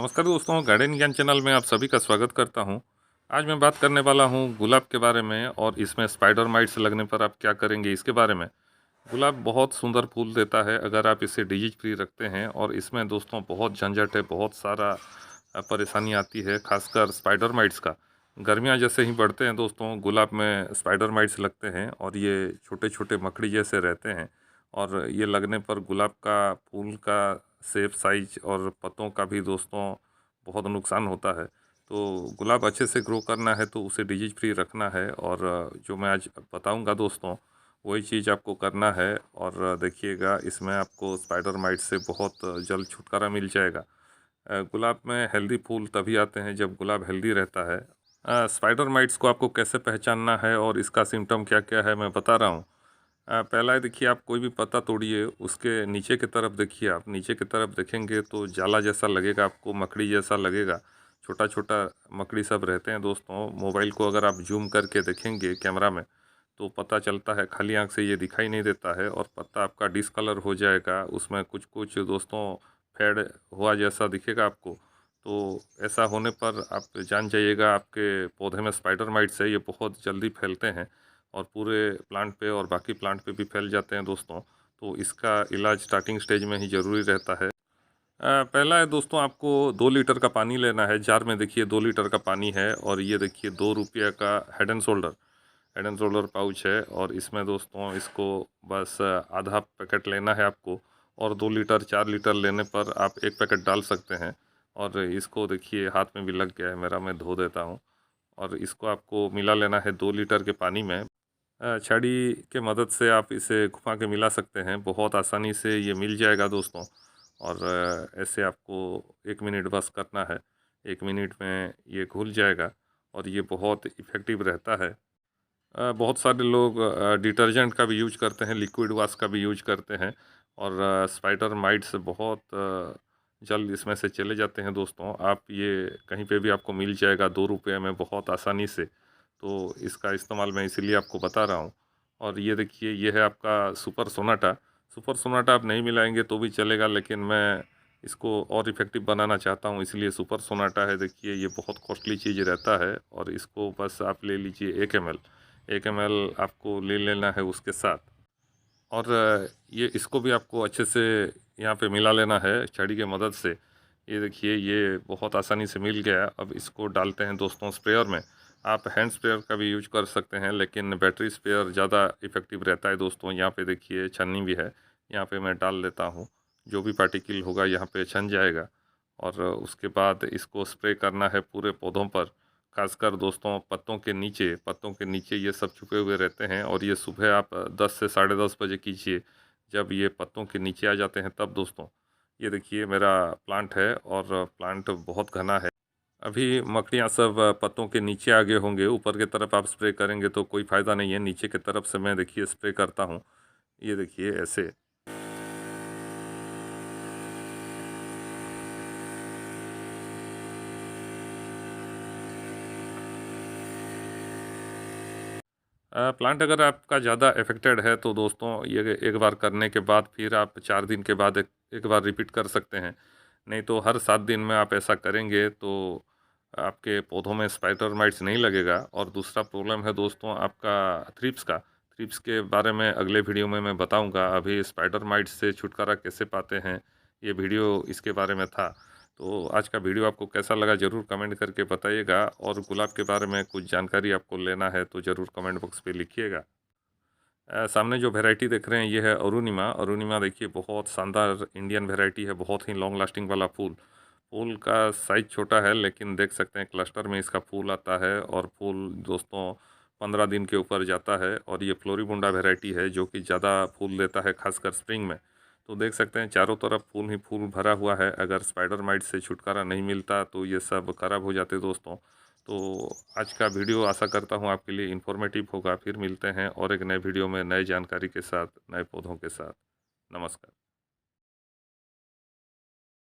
नमस्कार दोस्तों, गार्डन ज्ञान चैनल में आप सभी का स्वागत करता हूं। आज मैं बात करने वाला हूं गुलाब के बारे में और इसमें स्पाइडर माइट्स लगने पर आप क्या करेंगे इसके बारे में। गुलाब बहुत सुंदर फूल देता है अगर आप इसे डिजीज फ्री रखते हैं, और इसमें दोस्तों बहुत झंझट है, बहुत सारा परेशानी आती है, खासकर स्पाइडर माइट्स का। गर्मियाँ जैसे ही बढ़ते हैं दोस्तों, गुलाब में स्पाइडर माइट्स लगते हैं और ये छोटे छोटे मकड़ी जैसे रहते हैं, और ये लगने पर गुलाब का फूल का शेप, साइज और पत्तों का भी दोस्तों बहुत नुकसान होता है। तो गुलाब अच्छे से ग्रो करना है तो उसे डिजीज फ्री रखना है, और जो मैं आज बताऊंगा दोस्तों वही चीज़ आपको करना है। और देखिएगा, इसमें आपको स्पाइडर माइट से बहुत जल्द छुटकारा मिल जाएगा। गुलाब में हेल्दी फूल तभी आते हैं जब गुलाब हेल्दी रहता है। स्पाइडर माइट्स को आपको कैसे पहचानना है और इसका सिम्टम क्या क्या है मैं बता रहा हूँ। पहला देखिए, आप कोई भी पत्ता तोड़िए, उसके नीचे की तरफ देखिए। आप नीचे की तरफ देखेंगे तो जाला जैसा लगेगा आपको, मकड़ी जैसा लगेगा, छोटा छोटा मकड़ी सब रहते हैं दोस्तों। मोबाइल को अगर आप जूम करके देखेंगे कैमरा में तो पता चलता है, खाली आंख से ये दिखाई नहीं देता है, और पत्ता आपका डिसकलर हो जाएगा, उसमें कुछ कुछ दोस्तों फेड हुआ जैसा दिखेगा आपको। तो ऐसा होने पर आप जान जाइएगा आपके पौधे में स्पाइडर माइट्स है। ये बहुत जल्दी फैलते हैं और पूरे प्लांट पे और बाकी प्लांट पे भी फैल जाते हैं दोस्तों। तो इसका इलाज स्टार्टिंग स्टेज में ही ज़रूरी रहता है। पहला है दोस्तों, आपको 2 लीटर का पानी लेना है। जार में देखिए 2 लीटर का पानी है, और ये देखिए 2 रुपये का हेड एंड शोल्डर पाउच है, और इसमें दोस्तों इसको बस आधा पैकेट लेना है आपको। और 2 लीटर 4 लीटर लेने पर आप एक पैकेट डाल सकते हैं। और इसको देखिए हाथ में भी लग गया है मेरा, मैं धो देता हूँ। और इसको आपको मिला लेना है 2 लीटर के पानी में। छड़ी के मदद से आप इसे घुमा के मिला सकते हैं, बहुत आसानी से ये मिल जाएगा दोस्तों। और ऐसे आपको 1 मिनट बस करना है, 1 मिनट में ये घुल जाएगा और ये बहुत इफ़ेक्टिव रहता है। बहुत सारे लोग डिटर्जेंट का भी यूज करते हैं, लिक्विड वाश का भी यूज करते हैं, और स्पाइडर माइट्स बहुत जल्द इसमें से चले जाते हैं दोस्तों। आप ये कहीं पे भी आपको मिल जाएगा 2 रुपये में बहुत आसानी से। तो इसका इस्तेमाल मैं इसीलिए आपको बता रहा हूँ। और ये देखिए, ये है आपका सुपर सोनाटा। सुपर सोनाटा आप नहीं मिलाएंगे तो भी चलेगा, लेकिन मैं इसको और इफ़ेक्टिव बनाना चाहता हूँ, इसलिए सुपर सोनाटा है। देखिए ये बहुत कॉस्टली चीज़ रहता है, और इसको बस आप ले लीजिए 1 ml। 1 ml आपको ले लेना है उसके साथ। और ये इसको भी आपको अच्छे से यहाँ पे मिला लेना है छड़ी की मदद से। ये देखिए, ये बहुत आसानी से मिल गया। अब इसको डालते हैं दोस्तों स्प्रेयर में। आप हैंड स्प्रेयर का भी यूज कर सकते हैं, लेकिन बैटरी स्प्रेयर ज़्यादा इफ़ेक्टिव रहता है दोस्तों। यहाँ पे देखिए छन्नी भी है, यहाँ पे मैं डाल लेता हूँ। जो भी पार्टिकल होगा यहाँ पे छन जाएगा, और उसके बाद इसको स्प्रे करना है पूरे पौधों पर। खासकर दोस्तों पत्तों के नीचे ये सब छुपे हुए रहते हैं, और ये सुबह आप 10 से 10:30 बजे कीजिए, जब ये पत्तों के नीचे आ जाते हैं तब दोस्तों। ये देखिए मेरा प्लांट है, और प्लांट बहुत घना है। अभी मकड़ियाँ सब पत्तों के नीचे आगे होंगे, ऊपर की तरफ आप स्प्रे करेंगे तो कोई फ़ायदा नहीं है। नीचे की तरफ से मैं देखिए स्प्रे करता हूँ, ये देखिए ऐसे। प्लांट अगर आपका ज़्यादा अफेक्टेड है तो दोस्तों ये एक बार करने के बाद फिर आप 4 दिन के बाद एक बार रिपीट कर सकते हैं। नहीं तो हर 7 दिन में आप ऐसा करेंगे तो आपके पौधों में स्पाइडर माइट्स नहीं लगेगा। और दूसरा प्रॉब्लम है दोस्तों आपका थ्रिप्स का। थ्रिप्स के बारे में अगले वीडियो में मैं बताऊंगा। अभी स्पाइडर माइट्स से छुटकारा कैसे पाते हैं, ये वीडियो इसके बारे में था। तो आज का वीडियो आपको कैसा लगा ज़रूर कमेंट करके बताइएगा, और गुलाब के बारे में कुछ जानकारी आपको लेना है तो ज़रूर कमेंट बॉक्स पे लिखिएगा। सामने जो वैरायटी देख रहे हैं ये है अरुणिमा। अरुणिमा देखिए बहुत शानदार इंडियन वैरायटी है, बहुत ही लॉन्ग लास्टिंग वाला फूल। फूल का साइज छोटा है, लेकिन देख सकते हैं क्लस्टर में इसका फूल आता है, और फूल दोस्तों 15 दिन के ऊपर जाता है। और ये फ्लोरीबुंडा वैरायटी है जो कि ज़्यादा फूल देता है, खासकर स्प्रिंग में। तो देख सकते हैं चारों तरफ फूल ही फूल भरा हुआ है। अगर स्पाइडर माइट से छुटकारा नहीं मिलता तो ये सब खराब हो जाते दोस्तों। तो आज का वीडियो आशा करता हूँ आपके लिए इन्फॉर्मेटिव होगा। फिर मिलते हैं और एक नए वीडियो में नए जानकारी के साथ, नए पौधों के साथ। नमस्कार।